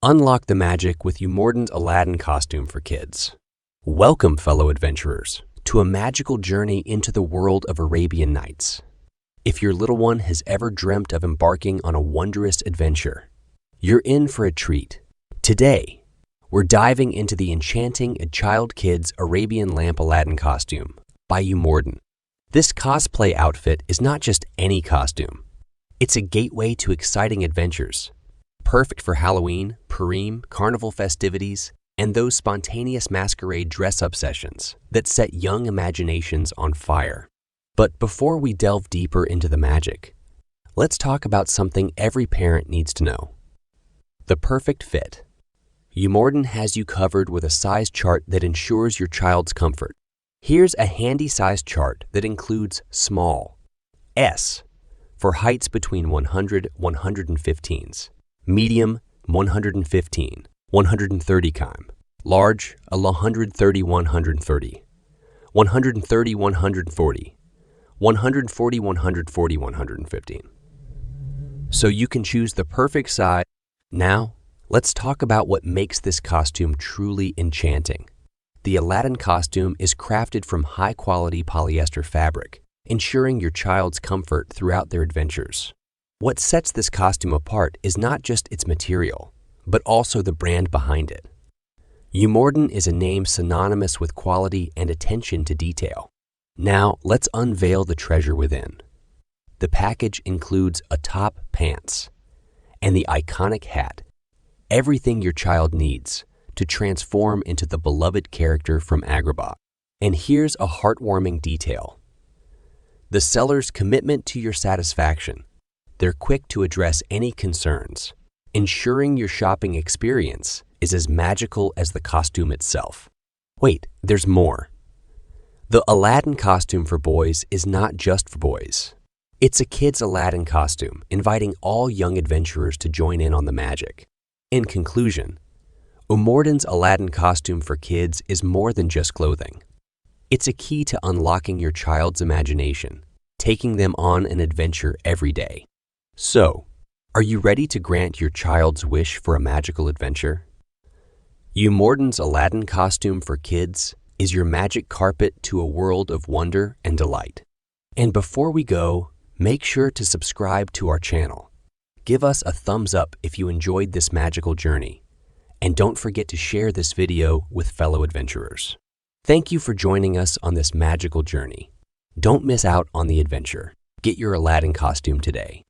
Unlock the magic with Umorden's Aladdin costume for kids. Welcome, fellow adventurers, to a magical journey into the world of Arabian Nights. If your little one has ever dreamt of embarking on a wondrous adventure, you're in for a treat. Today, we're diving into the enchanting child kids Arabian lamp Aladdin costume by Umorden. This cosplay outfit is not just any costume. It's a gateway to exciting adventures, perfect for Halloween, Purim, carnival festivities, and those spontaneous masquerade dress-up sessions that set young imaginations on fire. But before we delve deeper into the magic, let's talk about something every parent needs to know: the perfect fit. Umorden has you covered with a size chart that ensures your child's comfort. Here's a handy size chart that includes small, S, for heights between 100–115s, medium 115, 130 km, large 130–130, 130–140, 140–115. So you can choose the perfect size. Now, let's talk about what makes this costume truly enchanting. The Aladdin costume is crafted from high-quality polyester fabric, ensuring your child's comfort throughout their adventures. What sets this costume apart is not just its material, but also the brand behind it. Umorden is a name synonymous with quality and attention to detail. Now, let's unveil the treasure within. The package includes a top pants and the iconic hat, everything your child needs to transform into the beloved character from Agrabah. And here's a heartwarming detail: the seller's commitment to your satisfaction. They're quick to address any concerns, ensuring your shopping experience is as magical as the costume itself. Wait, there's more. The Aladdin costume for boys is not just for boys. It's a kid's Aladdin costume, inviting all young adventurers to join in on the magic. In conclusion, Umorden's Aladdin costume for kids is more than just clothing. It's a key to unlocking your child's imagination, taking them on an adventure every day. So, are you ready to grant your child's wish for a magical adventure? Umorden's Aladdin costume for kids is your magic carpet to a world of wonder and delight. And before we go, make sure to subscribe to our channel. Give us a thumbs up if you enjoyed this magical journey. And don't forget to share this video with fellow adventurers. Thank you for joining us on this magical journey. Don't miss out on the adventure. Get your Aladdin costume today.